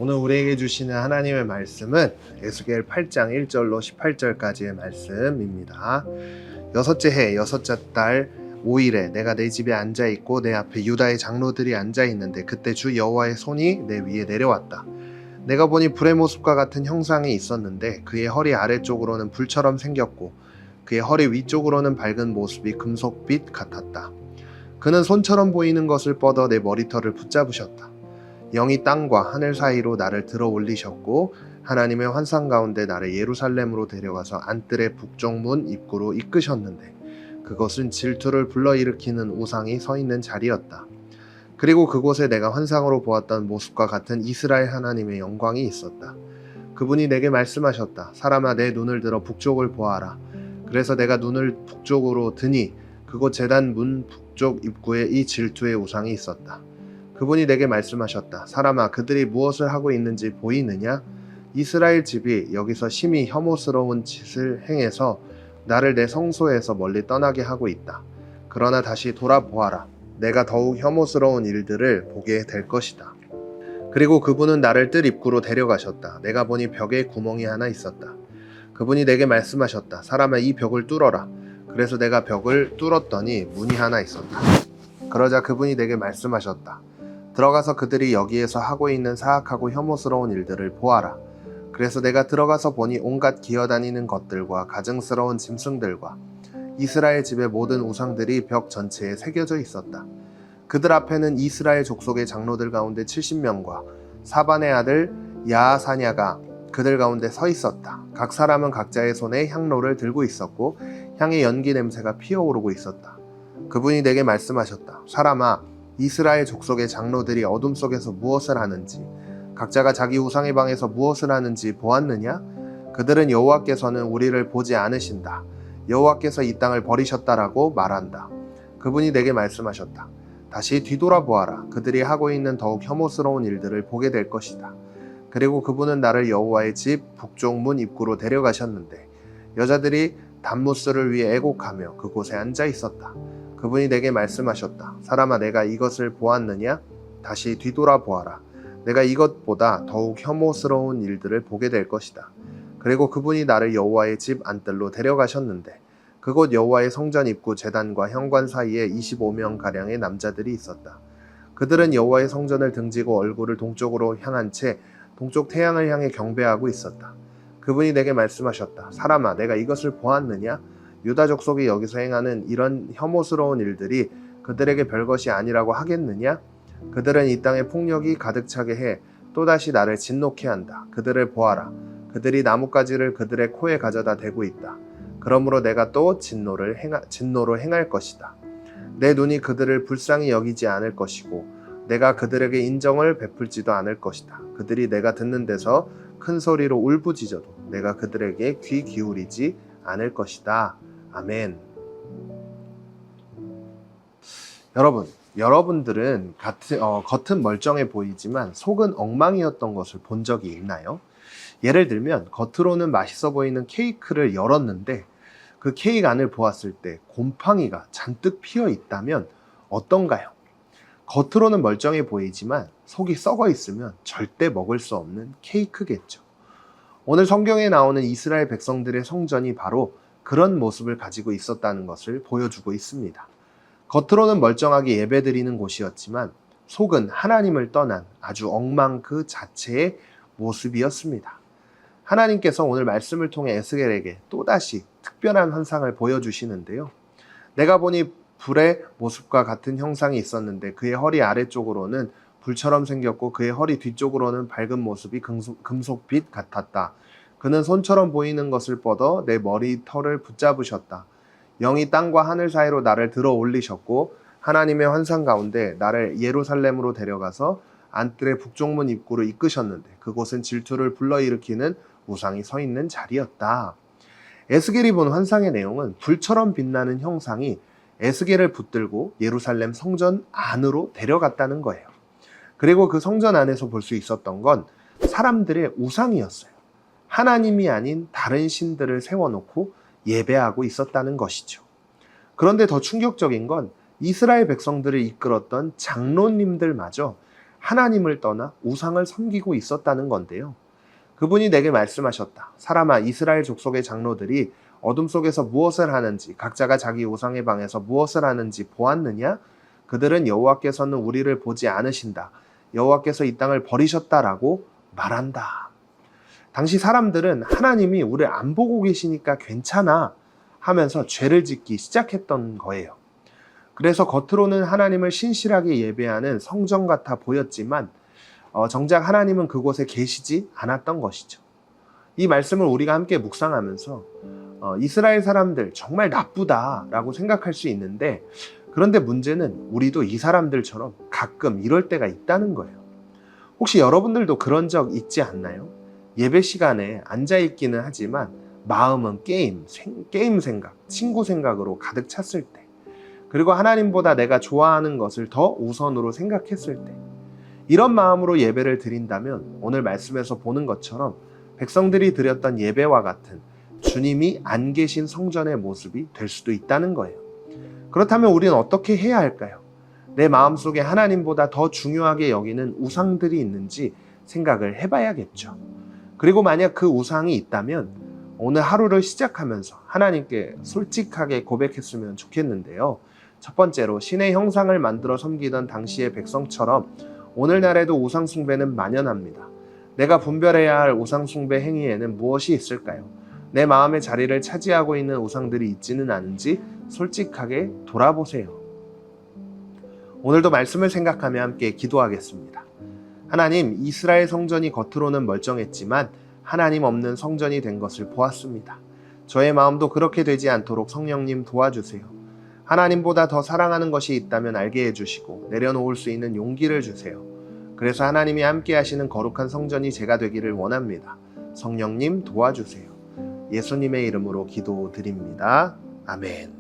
오늘 우리에게 주시는 하나님의 말씀은 에스겔 8장 1절로 18절까지의 말씀입니다. 여섯째 해 여섯째 달 5일에 내가 내 집에 앉아있고 내 앞에 유다의 장로들이 앉아있는데 그때 주 여호와의 손이 내 위에 내려왔다. 내가 보니 불의 모습과 같은 형상이 있었는데 그의 허리 아래쪽으로는 불처럼 생겼고 그의 허리 위쪽으로는 밝은 모습이 금속빛 같았다. 그는 손처럼 보이는 것을 뻗어 내 머리털을 붙잡으셨다. 영이 땅과 하늘 사이로 나를 들어 올리셨고 하나님의 환상 가운데 나를 예루살렘으로 데려가서 안뜰의 북쪽 문 입구로 이끄셨는데 그것은 질투를 불러일으키는 우상이 서 있는 자리였다. 그리고 그곳에 내가 환상으로 보았던 모습과 같은 이스라엘 하나님의 영광이 있었다. 그분이 내게 말씀하셨다. 사람아, 내 눈을 들어 북쪽을 보아라. 그래서 내가 눈을 북쪽으로 드니 그곳 제단 문 북쪽 입구에 이 질투의 우상이 있었다. 그분이 내게 말씀하셨다. 사람아, 그들이 무엇을 하고 있는지 보이느냐? 이스라엘 집이 여기서 심히 혐오스러운 짓을 행해서 나를 내 성소에서 멀리 떠나게 하고 있다. 그러나 다시 돌아보아라. 내가 더욱 혐오스러운 일들을 보게 될 것이다. 그리고 그분은 나를 뜰 입구로 데려가셨다. 내가 보니 벽에 구멍이 하나 있었다. 그분이 내게 말씀하셨다. 사람아, 이 벽을 뚫어라. 그래서 내가 벽을 뚫었더니 문이 하나 있었다. 그러자 그분이 내게 말씀하셨다. 들어가서 그들이 여기에서 하고 있는 사악하고 혐오스러운 일들을 보아라. 그래서 내가 들어가서 보니 온갖 기어다니는 것들과 가증스러운 짐승들과 이스라엘 집의 모든 우상들이 벽 전체에 새겨져 있었다. 그들 앞에는 이스라엘 족속의 장로들 가운데 70명과 사반의 아들 야하사냐가 그들 가운데 서 있었다. 각 사람은 각자의 손에 향로를 들고 있었고 향의 연기 냄새가 피어오르고 있었다. 그분이 내게 말씀하셨다. 사람아, 이스라엘 족속의 장로들이 어둠 속에서 무엇을 하는지, 각자가 자기 우상의 방에서 무엇을 하는지 보았느냐? 그들은 여호와께서는 우리를 보지 않으신다. 여호와께서 이 땅을 버리셨다라고 말한다. 그분이 내게 말씀하셨다. 다시 뒤돌아보아라. 그들이 하고 있는 더욱 혐오스러운 일들을 보게 될 것이다. 그리고 그분은 나를 여호와의 집 북쪽 문 입구로 데려가셨는데 여자들이 단무스를 위해 애곡하며 그곳에 앉아 있었다. 그분이 내게 말씀하셨다. 사람아, 내가 이것을 보았느냐? 다시 뒤돌아보아라. 내가 이것보다 더욱 혐오스러운 일들을 보게 될 것이다. 그리고 그분이 나를 여호와의 집 안뜰로 데려가셨는데 그곳 여호와의 성전 입구 제단과 현관 사이에 25명가량의 남자들이 있었다. 그들은 여호와의 성전을 등지고 얼굴을 동쪽으로 향한 채 동쪽 태양을 향해 경배하고 있었다. 그분이 내게 말씀하셨다. 사람아, 내가 이것을 보았느냐? 유다 족속이 여기서 행하는 이런 혐오스러운 일들이 그들에게 별것이 아니라고 하겠느냐? 그들은 이 땅에 폭력이 가득 차게 해 또다시 나를 진노케 한다. 그들을 보아라. 그들이 나뭇가지를 그들의 코에 가져다 대고 있다. 그러므로 내가 또 진노로 행할 것이다. 내 눈이 그들을 불쌍히 여기지 않을 것이고 내가 그들에게 인정을 베풀지도 않을 것이다. 그들이 내가 듣는 데서 큰 소리로 울부짖어도 내가 그들에게 귀 기울이지 않을 것이다. 아멘. 여러분들은 겉은 멀쩡해 보이지만 속은 엉망이었던 것을 본 적이 있나요? 예를 들면 겉으로는 맛있어 보이는 케이크를 열었는데 그 케이크 안을 보았을 때 곰팡이가 잔뜩 피어 있다면 어떤가요? 겉으로는 멀쩡해 보이지만 속이 썩어 있으면 절대 먹을 수 없는 케이크겠죠. 오늘 성경에 나오는 이스라엘 백성들의 성전이 바로 그런 모습을 가지고 있었다는 것을 보여주고 있습니다. 겉으로는 멀쩡하게 예배드리는 곳이었지만 속은 하나님을 떠난 아주 엉망 그 자체의 모습이었습니다. 하나님께서 오늘 말씀을 통해 에스겔에게 또다시 특별한 환상을 보여주시는데요. 내가 보니 불의 모습과 같은 형상이 있었는데 그의 허리 아래쪽으로는 불처럼 생겼고 그의 허리 뒤쪽으로는 밝은 모습이 금속빛 같았다. 그는 손처럼 보이는 것을 뻗어 내 머리털을 붙잡으셨다. 영이 땅과 하늘 사이로 나를 들어 올리셨고 하나님의 환상 가운데 나를 예루살렘으로 데려가서 안뜰의 북쪽문 입구로 이끄셨는데 그곳은 질투를 불러일으키는 우상이 서 있는 자리였다. 에스겔이 본 환상의 내용은 불처럼 빛나는 형상이 에스겔을 붙들고 예루살렘 성전 안으로 데려갔다는 거예요. 그리고 그 성전 안에서 볼 수 있었던 건 사람들의 우상이었어요. 하나님이 아닌 다른 신들을 세워놓고 예배하고 있었다는 것이죠. 그런데 더 충격적인 건 이스라엘 백성들을 이끌었던 장로님들마저 하나님을 떠나 우상을 섬기고 있었다는 건데요. 그분이 내게 말씀하셨다. 사람아, 이스라엘 족속의 장로들이 어둠 속에서 무엇을 하는지, 각자가 자기 우상의 방에서 무엇을 하는지 보았느냐? 그들은 여호와께서는 우리를 보지 않으신다. 여호와께서 이 땅을 버리셨다라고 말한다. 당시 사람들은 하나님이 우리를 안 보고 계시니까 괜찮아 하면서 죄를 짓기 시작했던 거예요. 그래서 겉으로는 하나님을 신실하게 예배하는 성전 같아 보였지만 정작 하나님은 그곳에 계시지 않았던 것이죠. 이 말씀을 우리가 함께 묵상하면서 이스라엘 사람들 정말 나쁘다라고 생각할 수 있는데, 그런데 문제는 우리도 이 사람들처럼 가끔 이럴 때가 있다는 거예요. 혹시 여러분들도 그런 적 있지 않나요? 예배 시간에 앉아있기는 하지만 마음은 게임 생각, 친구 생각으로 가득 찼을 때, 그리고 하나님보다 내가 좋아하는 것을 더 우선으로 생각했을 때, 이런 마음으로 예배를 드린다면 오늘 말씀에서 보는 것처럼 백성들이 드렸던 예배와 같은 주님이 안 계신 성전의 모습이 될 수도 있다는 거예요. 그렇다면 우리는 어떻게 해야 할까요? 내 마음속에 하나님보다 더 중요하게 여기는 우상들이 있는지 생각을 해봐야겠죠. 그리고 만약 그 우상이 있다면 오늘 하루를 시작하면서 하나님께 솔직하게 고백했으면 좋겠는데요. 첫 번째로, 신의 형상을 만들어 섬기던 당시의 백성처럼 오늘날에도 우상 숭배는 만연합니다. 내가 분별해야 할 우상 숭배 행위에는 무엇이 있을까요? 내 마음의 자리를 차지하고 있는 우상들이 있지는 않은지 솔직하게 돌아보세요. 오늘도 말씀을 생각하며 함께 기도하겠습니다. 하나님, 이스라엘 성전이 겉으로는 멀쩡했지만 하나님 없는 성전이 된 것을 보았습니다. 저의 마음도 그렇게 되지 않도록 성령님 도와주세요. 하나님보다 더 사랑하는 것이 있다면 알게 해주시고 내려놓을 수 있는 용기를 주세요. 그래서 하나님이 함께 하시는 거룩한 성전이 제가 되기를 원합니다. 성령님 도와주세요. 예수님의 이름으로 기도드립니다. 아멘.